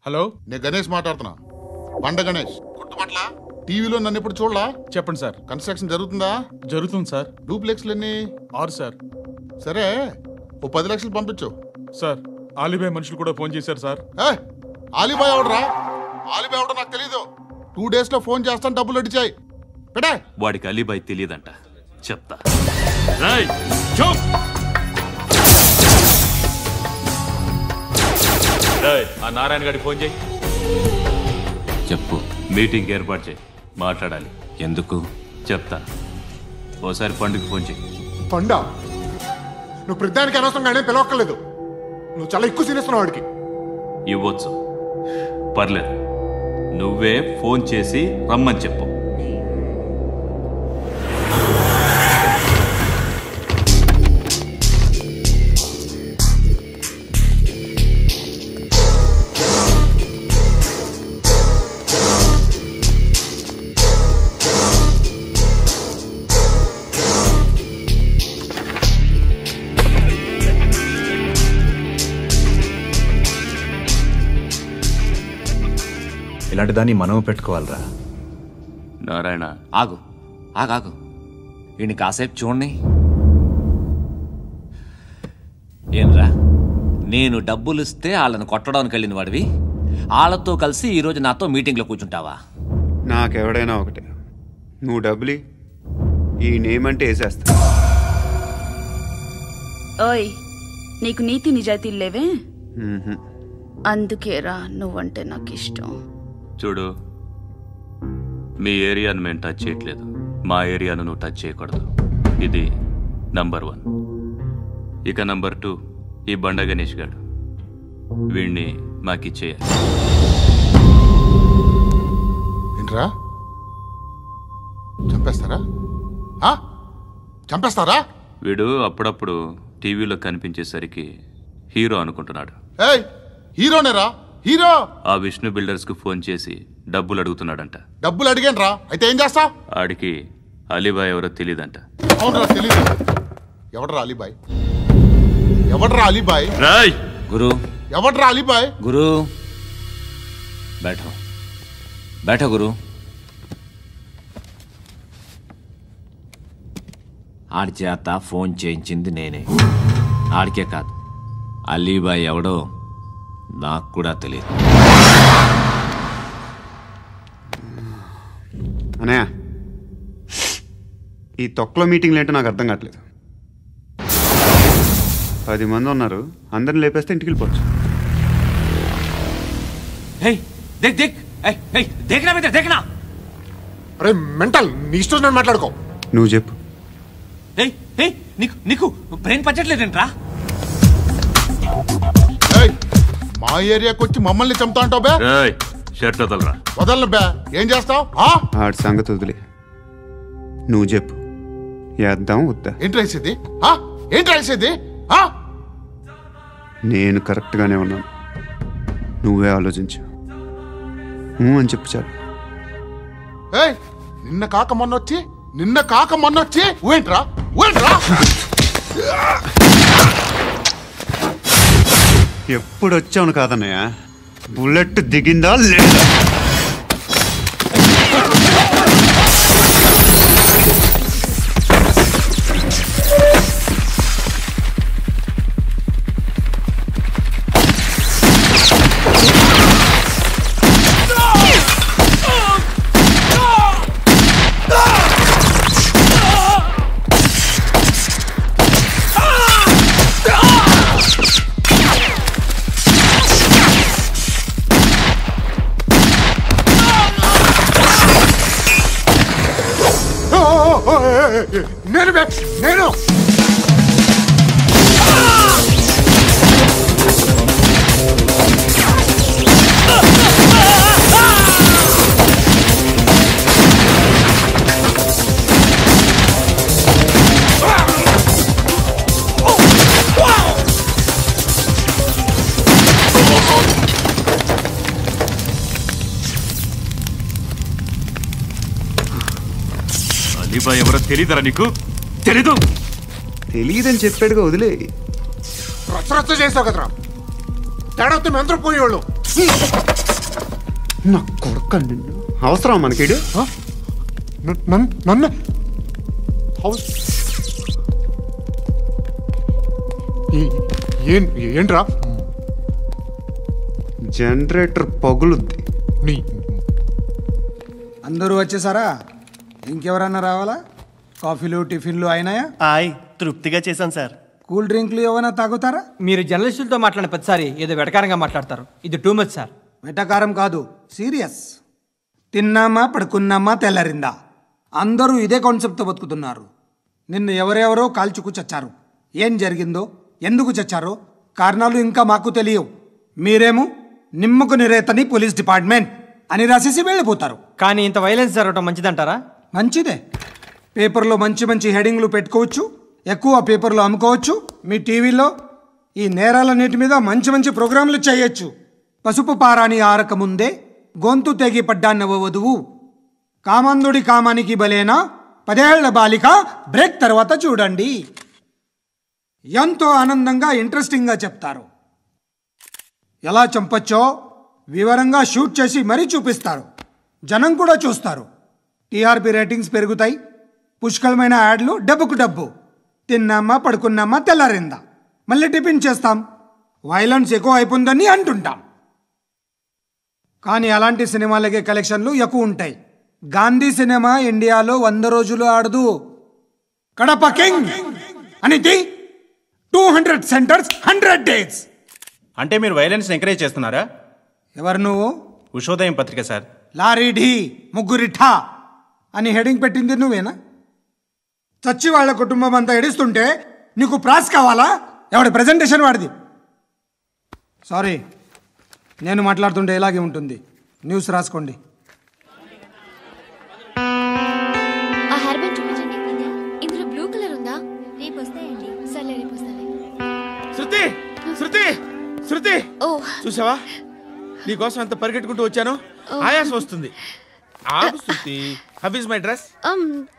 Hello, నేను గణేష్ మాట్లాడుతున్నా. బండ గణేష్ గుర్తుపట్ల. టీవీలో నన్ను ఇప్పుడు చూడలా? చెప్పండి సార్. కన్స్ట్రక్షన్ జరుగుతుందా? జరుగుతుంది సార్. డూప్లెక్స్లు ఎన్ని? 6 సార్. సరే, ఓ 10 లక్షలు పంపించు. సార్, ఆలిబాయ్ మనుషులు కూడా ఫోన్ చేశారు సార్. ఆలిబాయ్ ఎవడరా? ఆలిబాయ్ ఎవడో నాకు తెలీదు. 2 days లో ఫోన్ చేస్తాను, డబ్బులు అడిచాయి పెడే. వాడికి అలీబాయ్ తెలియదంట, చెప్తా. ఆ నారాయణ గారికి ఫోన్ చేయి. చెప్పు. మీటింగ్ ఏర్పాటు చేయి, మాట్లాడాలి. ఎందుకు? చెప్తా. ఓసారి పండుగ ఫోన్ చేయి. పండా, నువ్వు ప్రతిదానికి అనవసరంగానే పిలవక్కర్లేదు. నువ్వు చాలా ఎక్కువ సీనిస్తున్నావు వాడికి. ఇవ్వచ్చు, పర్లేదు. నువ్వే ఫోన్ చేసి రమ్మని చెప్పు. ఇలాంటి దాన్ని మనం పెట్టుకోవాలరా. నారాయణ, ఆగు ఆగాగు. ఈయన కాసేపు చూడండి. ఏంరా, నేను డబ్బులు ఇస్తే వాళ్ళని కొట్టడానికి వెళ్ళిన వాడివి, వాళ్ళతో కలిసి ఈరోజు నాతో మీటింగ్లో కూర్చుంటావా? నాకెవడైనా ఒకటే. నువ్వు డబ్బులి, ఈ నేమంటే వేసేస్తా. ఓయ్, నీకు నీతి నిజాయితీలు లేవే? అందుకేరా నువ్వంటే నాకు ఇష్టం. చూడు, మీ ఏరియాను మేము టచ్ చేయట్లేదు, మా ఏరియాను నువ్వు టచ్ చేయకూడదు. ఇది నంబర్ 1. ఇక నంబర్ 2, ఈ బండ గణేష్ గారు. వీణ్ణి మాకిచ్చేయాలి. ఏంట్రా, చంపేస్తారా? చంపేస్తారా? వీడు అప్పుడప్పుడు టీవీలో కనిపించేసరికి హీరో అనుకుంటున్నాడు. ఏయ్, హీరోనేరా, హీరో. ఆ విష్ణు బిల్డర్స్ కు ఫోన్ చేసి డబ్బులు అడుగుతున్నాడంట. డబ్బులు అడిగాను రా, అయితే ఏం చేస్తా? ఆడికి అలీబాయ్ ఎవరో తెలియదంట. అవునరా, తెలీదు. ఎవడరా అలీబాయ్? ఎవడరా అలీబాయ్? రాయ్ గురు. ఎవడరా అలీబాయ్? గురు బైఠో, బైఠో గురు. ఆడి చేత ఫోన్ చేయించింది నేనే. ఆడికే కాదు, అలీబాయ్ ఎవడో నాకు కూడా తెలియదు. అనయా, ఈ తొక్కలో మీటింగ్లు ఏంటో నాకు అర్థం కావట్లేదు. 10 మంది ఉన్నారు, అందరిని లేపేస్తే ఇంటికి వెళ్ళిపోవచ్చు. అరే మెంటల్, నీ ఇష్టం నేను మాట్లాడుకో. నువ్వు చెప్పు. నీకు బ్రెయిన్ పచ్చట్లేదంట్రా? మా ఏరియాకి వచ్చి మమ్మల్ని చంపుతా అంటావు బే? షర్ట్ వదలరా. వదలను బే. ఏం చేస్తావు? ఆడి సంగతి వదిలే, నువ్వు చెప్పు. వేద్దాం వద్దా? ఏంటి రాసేది? ఏంటి రాసేది? నేను కరెక్ట్గానే ఉన్నాను, నువ్వే ఆలోచించు. అని చెప్పు చాలు. నిన్న కాక మొన్నొచ్చి ఊయంట్రా. ఎప్పుడు వచ్చావును కాదన్నయ్య, బుల్లెట్ దిగిందా లేదా? నేను అలీబాయ్ ఎవరో తెలీదరా నీకు? తెలీదు? తెలియదని చెప్పాడుగా, వదిలే. రచ్చ చేసావు కదరా. తేడా వస్తే మెంతరం పోయేవాళ్ళు. నా కొడుక నిన్ను అవసరం మనకిడు నన్ను ఏంట్రా జనరేటర్ పగులుద్ది. నీ అందరూ వచ్చేసారా? ఇంకెవరన్నా రావాలా? కాఫీలు టిఫిన్లు అయినాయా? తృప్తిగా చేశాను సార్. కూల్ డ్రింక్లు ఏమైనా తాగుతారా? మీరు జర్నలిస్టులతో మాట్లాడిన ప్రతిసారి ఏదో వెటకారంగా మాట్లాడతారు. ఇది టూ మచ్ సార్. వెటకారం కాదు, సీరియస్. తిన్నామా పడుకున్నామా తెల్లరిందా, అందరూ ఇదే కాన్సెప్ట్తో బతుకుతున్నారు. నిన్ను ఎవరెవరో కాల్చుకు చచ్చారు. ఏం జరిగిందో, ఎందుకు చచ్చారో కారణాలు ఇంకా మాకు తెలియవు. మీరేమో నిమ్మకు నిరేతని పోలీస్ డిపార్ట్మెంట్ అని రాసేసి వెళ్ళిపోతారు. కానీ ఇంత వైలెన్స్ జరగటం మంచిదంటారా? మంచిదే. పేపర్లో మంచి మంచి హెడింగ్లు పెట్టుకోవచ్చు, ఎక్కువ పేపర్లు అమ్ముకోవచ్చు. మీ టీవీలో ఈ నేరాలన్నిటి మీద మంచి మంచి ప్రోగ్రాంలు చేయొచ్చు. పసుపు పారాని ఆరక ముందే గొంతు తెగి పడ్డాన్నవ వధువు, కామందుడి కామానికి బలేనా 10 ఏళ్ల బాలిక బ్రేక్ తర్వాత చూడండి. ఎంతో ఆనందంగా ఇంట్రెస్టింగ్గా చెప్తారు. ఎలా చంపచ్చో వివరంగా షూట్ చేసి మరీ చూపిస్తారు. జనం కూడా చూస్తారు. టీఆర్పీ రేటింగ్స్ పెరుగుతాయి. పుష్కలమైన యాడ్లు, డబ్బుకు డబ్బు. తిన్నామా పడుకున్నామా తెల్లారిందా, మళ్ళీ టిఫిన్ చేస్తాం. వైలెన్స్ ఎక్కువ అయిపోయిందని అంటుంటాం. కానీ అలాంటి సినిమాలకే కలెక్షన్లు ఎక్కువ ఉంటాయి. గాంధీ సినిమా ఇండియాలో 100 రోజులు ఆడదు. కడప కింగ్ అనేది 200 సెంటర్స్ 100 డేస్. అంటే మీరు వైలెన్స్ ఎంకరేజ్ చేస్తున్నారా? ఎవరు నువ్వు? ఉషోదయం పత్రిక సార్. లారీ ఢీ ముగ్గురిఠా అని హెడింగ్ పెట్టింది నువ్వేనా? చచ్చి వాళ్ళ కుటుంబం అంతా ఎడుస్తుంటే నీకు ప్రాస్ కావాలా? ఎవడి ప్రజెంటేషన్ వాడిది. సారీ, నేను మాట్లాడుతుంటే ఇలాగే ఉంటుంది. న్యూస్ రాసుకోండి. ఆ హెయిర్ బ్యాండ్ చూపించండి. ఇందులో బ్లూ కలర్ ఉందా? రేపు వస్తాయండి. సరే రేపు వస్తాయి. శృతి శృతి శృతి, ఓ చూసావా నీకోసం ఎంత పరిగెట్టుకుంటూ వచ్చాను. ఆయాసం వస్తుంది. ఆగు Shruti. How is my dress?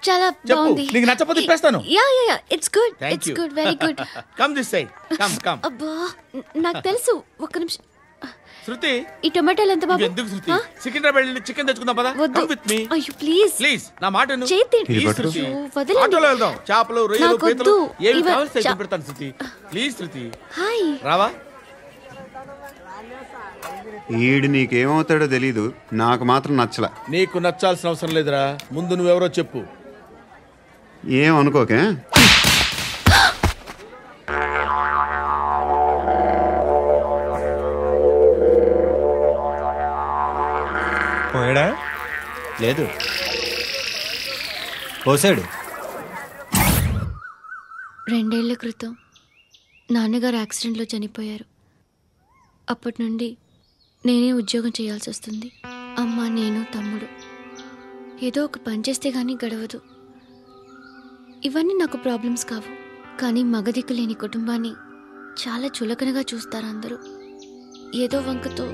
చాలా బాగుంది. నీకు నచ్చకపోతే తిప్పేస్తాను. Yeah yeah yeah, it's good. It's good, very good. Come this side. Come come. అబ్బా, నాకు తెలుసు. ఒక్క నిమిషం. శృతి, ఈ టొమాటోలు ఎంత బాబు? ఎందుకు శృతి? సికింద్రాబాద్ వెళ్ళి చికెన్ తెచ్చుకుందాం పద. వద్దు. Come with me. అయ్యో ప్లీజ్ ప్లీజ్ నా మాట విను. చేతి శృతి, వదలండి. ఆటోలో వెళ్దాం. చేపలు, రొయ్యలు, నాకు పీతలు వద్దు. ఏమి ఇవ- కావాలి తెచ్చి పెడతాను శృతి. Please Shruti. హాయ్. రావా? ఈడు నీకేమవుతాడో తెలీదు, నాకు మాత్రం నచ్చలా. నీకు నచ్చాల్సిన అవసరం లేదురా. ముందు నువ్వెవరో చెప్పు. ఏం అనుకోకే. పోయాడా? లేదు, పోసాడు. 2 ఏళ్ల క్రితం నాన్నగారు యాక్సిడెంట్లో చనిపోయారు. అప్పటి నుండి నేనే ఉద్యోగం చేయాల్సి వస్తుంది. అమ్మ, నేను, తమ్ముడు ఏదో ఒక పని చేస్తే కానీ గడవదు. ఇవన్నీ నాకు ప్రాబ్లమ్స్ కావు. కానీ మగదిక్కు లేని కుటుంబాన్ని చాలా చులకనగా చూస్తారు అందరూ. ఏదో వంకతో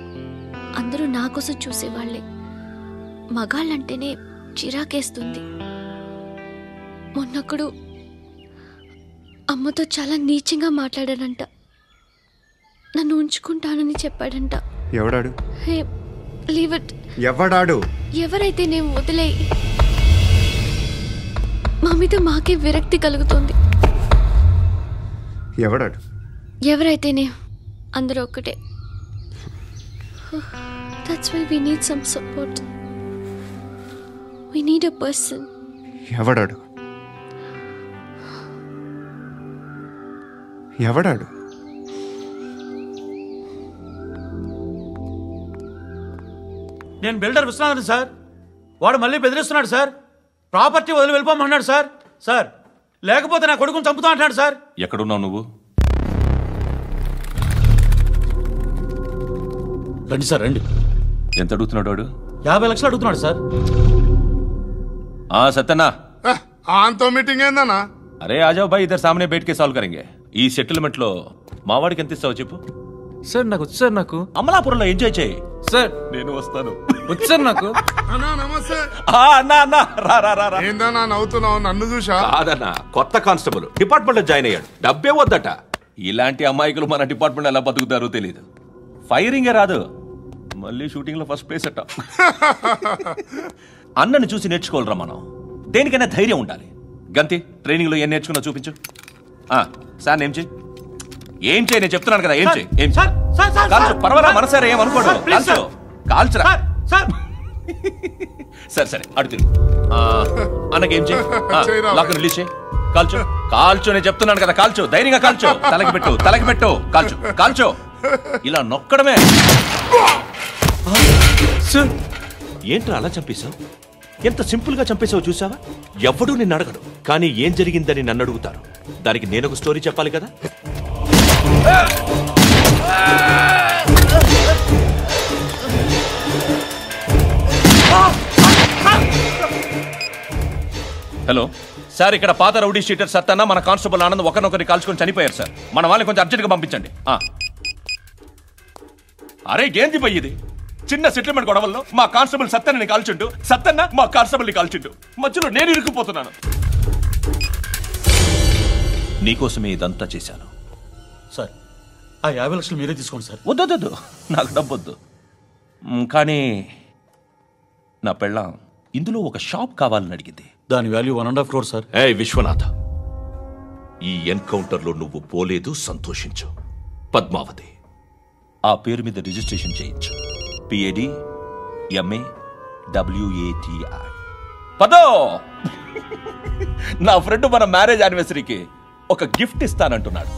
అందరూ నా కోసం చూసేవాళ్లే. మగాళ్ళంటేనే చిరాకేస్తుంది. మొన్నొక్కడు అమ్మతో చాలా నీచంగా మాట్లాడాడంట. నన్ను ఉంచుకుంటానని చెప్పాడంట. ఎవడాడు? హే, లీవ్ ఇట్. ఎవడాడు? ఎవరైతే నేను వదిలేయి. మా మీద మాకే విరక్తి కలుగుతుంది. ఎవడాడు? ఎవరైతేనే అందరూ ఒక్కటే. That's why we need some support. We need a person. ఎవడాడు? ఎవడాడు? నేను బిల్డర్ విశ్వనాథన్ సార్. వాడు మళ్ళీ బెదిరిస్తున్నాడు సార్. ప్రాపర్టీ వదిలి వెళ్ళిపోమన్నాడు సార్. సార్, లేకపోతే నా కొడుకుని చంపుతా అంటున్నాడు సార్. ఎక్కడున్నావు నువ్వు? రండి సార్, రండి. ఎంత అడుగుతున్నాడు వాడు? 50 లక్షలు అడుగుతున్నాడు సార్. సత్యన్నా, ఆంతో మీటింగ్ ఏందన్నా? అరే ఆజావ్ భాయ్, ఇద్దరు సామనే బయటకే సాల్వ్ కరెంగే. ఈ సెటిల్మెంట్ లో మావాడికి ఎంత ఇస్తావు చెప్పు. సార్ నాకు వచ్చు సార్. నాకు అమలాపురంలో ఎంజాయ్ చేయి సార్. నేను వస్తాను. వచ్చు సార్ నాకు. అన్నా నమస్తే. అన్నా అన్నా, రా రా రా. ఏందన్నా నవ్వుతున్నావు? నన్ను చూసా? కాదన్నా, కొత్త కానిస్టేబుల్ డిపార్ట్మెంట్ లో జాయిన్ అయ్యాడు. డబ్బే వద్దట. ఇలాంటి అమాయకులు మన డిపార్ట్మెంట్ ఎలా బతుకుతారో తెలియదు. ఫైరింగే రాదు, మళ్ళీ షూటింగ్లో ఫస్ట్ ప్లేస్ అట్ట. అన్నని చూసి నేర్చుకోవాలరా మనం. దేనికైనా ధైర్యం ఉండాలి. గంతి, ట్రైనింగ్లో ఏం నేర్చుకున్నా చూపించు. సార్ ఏం చేయి, ఏం చేయి, నేను చెప్తున్నాను కదా, ఏం చేయి, ఏం కాల్చు. పర్వాలా, మనసారా ఏమనుకోడు, కాల్చు, కాల్చురా. సరే సరే, అడుగు. అన్నకేం చేయి, లాక్ రిలీజ్ చేయి, కాల్చు, కాల్చు. నేను చెప్తున్నాను కదా, కాల్చు, ధైర్యంగా కాల్చు. తలకి పెట్టు, తలకి పెట్టు, కాల్చు, కాల్చు. ఇలా నొక్కడమే. ఏంట్రా అలా చంపేశావు? ఎంత సింపుల్ గా చంపేశావు చూసావా? ఎవడూ నిన్ను అడగడు, కానీ ఏం జరిగిందని నన్ను అడుగుతారు. దానికి నేను ఒక స్టోరీ చెప్పాలి కదా. హలో సార్, ఇక్కడ పాత రౌడీ షీటర్ సత్తన్న మన కానిస్టేబుల్ ఆనంద్ ఒకరినొకరిని కాల్చుకొని చనిపోయారు సార్. మన వాళ్ళని కొంచెం అర్జెంట్గా పంపించండి. అరే ఏంది పోయేది? చిన్న సెటిల్మెంట్ గొడవల్లో మా కానిస్టేబుల్ సత్తన్నని కాల్చుంటూ, సత్తన్న మా కానిస్టేబుల్ని కాల్చుంటూ, మధ్యలో నేను ఇరుక్కుపోతున్నాను. నీకోసమే ఇదంతా చేశాను సార్. ఆ 50 లక్షలు మీరే తీసుకోండి సార్. వద్దొద్దు, నాకు డబ్బొద్దు. కానీ నా పెళ్ళాం ఇందులో ఒక షాప్ కావాలని అడిగింది. దాని వాల్యూ 1.5 crore సార్. ఏ విశ్వనాథ, ఈ ఎన్కౌంటర్లో నువ్వు పోలేదు, సంతోషించు. పద్మావతి ఆ పేరు మీద రిజిస్ట్రేషన్ చేయించు. PAD MA WATI. పదో, నా ఫ్రెండ్ మన మ్యారేజ్ యానివర్సరీకి ఒక గిఫ్ట్ ఇస్తానంటున్నాడు.